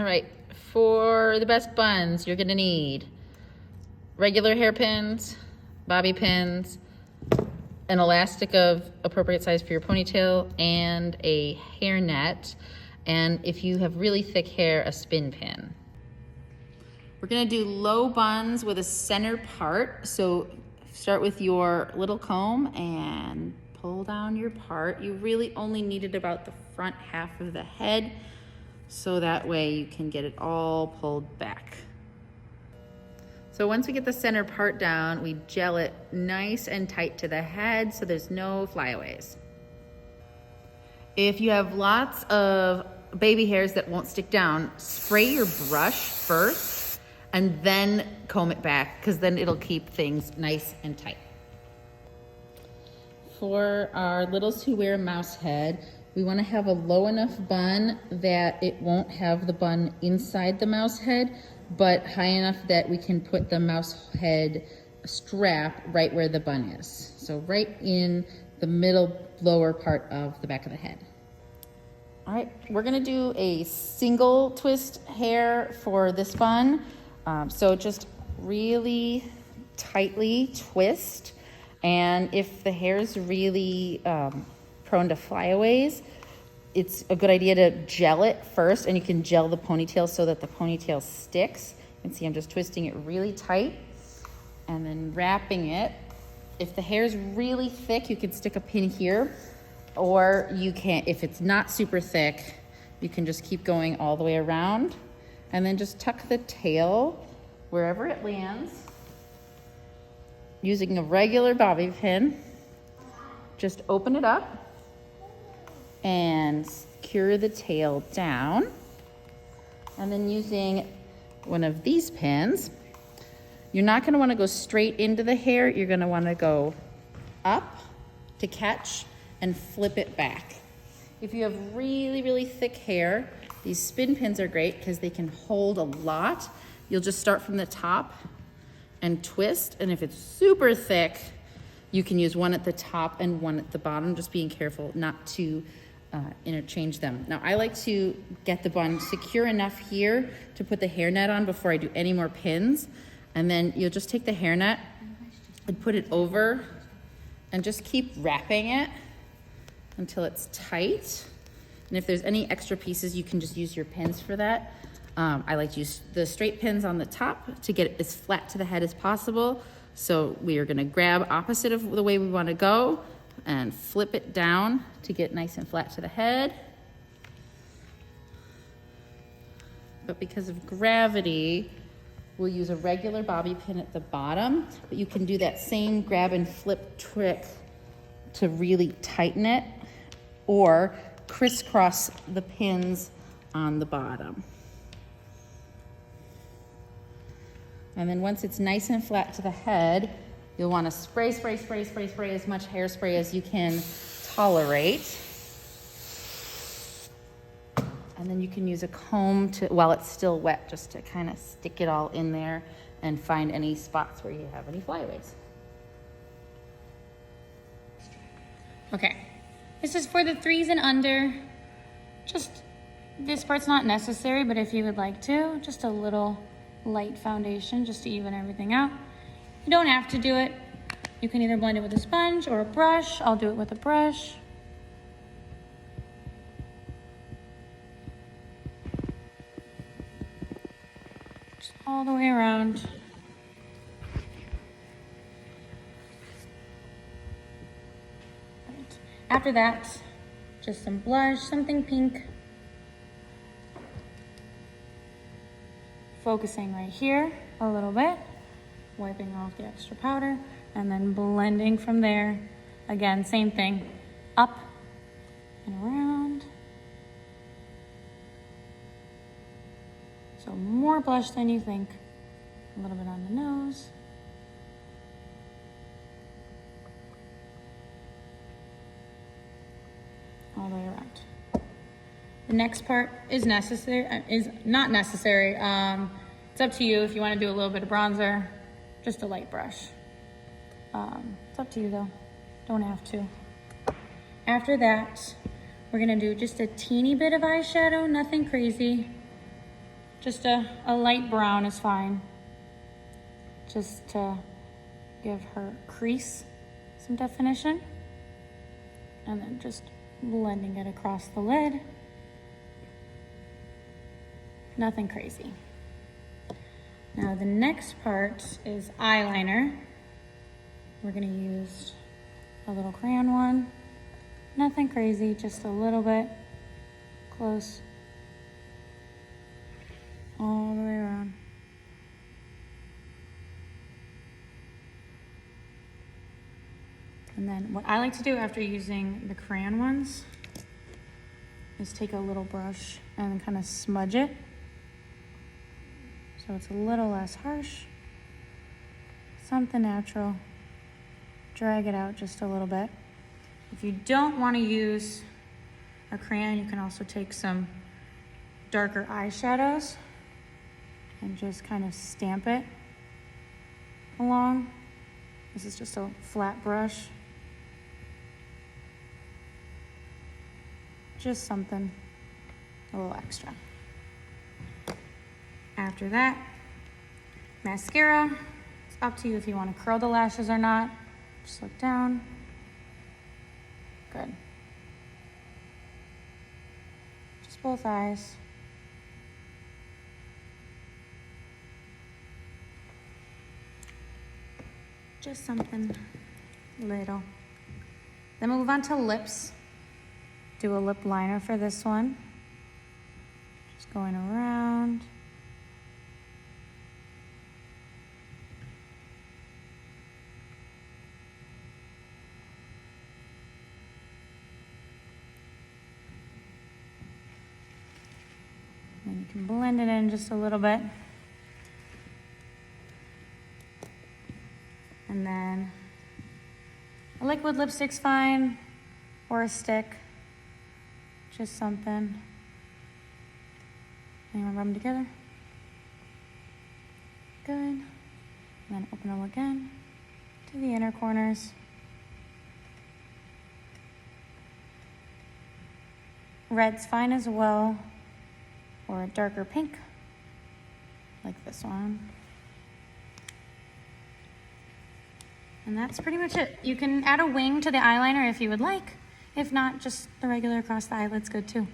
All right, for the best buns, you're gonna need regular hairpins, bobby pins, an elastic of appropriate size for your ponytail, and a hairnet. And if you have really thick hair, a spin pin. We're gonna do low buns with a center part. So start with your little comb and pull down your part. You really only need it about the front half of the head, so that way you can get it all pulled back. So once we get the center part down, we gel it nice and tight to the head so there's no flyaways. If you have lots of baby hairs that won't stick down, spray your brush first and then comb it back, because then it'll keep things nice and tight. For our littles who wear a mouse head, we want to have a low enough bun that it won't have the bun inside the mouse head, but high enough that we can put the mouse head strap right where the bun is. So right in the middle lower part of the back of the head. All right, we're gonna do a single twist hair for this bun. So just really tightly twist. And if the hair is really prone to flyaways, it's a good idea to gel it first, and you can gel the ponytail so that the ponytail sticks. You can see I'm just twisting it really tight and then wrapping it. If the hair is really thick, you can stick a pin here, or you can, if it's not super thick, you can just keep going all the way around and then just tuck the tail wherever it lands using a regular bobby pin. Just open it up and secure the tail down. And then using one of these pins, you're not gonna wanna go straight into the hair, you're gonna wanna go up to catch and flip it back. If you have really, really thick hair, these spin pins are great because they can hold a lot. You'll just start from the top and twist, and if it's super thick, you can use one at the top and one at the bottom, just being careful not to interchange them. Now, I like to get the bun secure enough here to put the hairnet on before I do any more pins. And then you'll just take the hairnet and put it over and just keep wrapping it until it's tight. And if there's any extra pieces, you can just use your pins for that. I like to use the straight pins on the top to get it as flat to the head as possible. So we are gonna grab opposite of the way we wanna go and flip it down to get nice and flat to the head. But because of gravity, we'll use a regular bobby pin at the bottom, but you can do that same grab and flip trick to really tighten it, or crisscross the pins on the bottom. And then once it's nice and flat to the head, you'll want to spray as much hairspray as you can tolerate. And then you can use a comb to, while it's still wet, just to kind of stick it all in there and find any spots where you have any flyaways. Okay, this is for the 3s and under. Just, this part's not necessary, but if you would like to, just a little light foundation just to even everything out. You don't have to do it. You can either blend it with a sponge or a brush. I'll do it with a brush. Just all the way around. Right. After that, just some blush, something pink. Focusing right here a little bit, wiping off the extra powder, and then blending from there. Again, same thing, up and around. So more blush than you think. A little bit on the nose. All the way around. The next part is necessary, is not necessary. It's up to you if you want to do a little bit of bronzer, just a light brush. It's up to you though, don't have to. After that, we're gonna do just a teeny bit of eyeshadow, nothing crazy. Just a light brown is fine. Just to give her crease some definition. And then just blending it across the lid. Nothing crazy. Now the next part is eyeliner. We're gonna use a little crayon one. Nothing crazy, just a little bit close all the way around. And then what I like to do after using the crayon ones is take a little brush and kind of smudge it so it's a little less harsh. Something natural. Drag it out just a little bit. If you don't want to use a crayon, you can also take some darker eyeshadows and just kind of stamp it along. This is just a flat brush. Just something a little extra. After that, mascara. It's up to you if you want to curl the lashes or not. Just look down. Good. Just both eyes. Just something little. Then we'll move on to lips. Do a lip liner for this one. Just going around. And you can blend it in just a little bit. And then a liquid lipstick's fine, or a stick, just something. And you want to rub them together. Good. And then open them again to the inner corners. Red's fine as well, or a darker pink, like this one. And that's pretty much it. You can add a wing to the eyeliner if you would like. If not, just the regular across the eyelid's good too.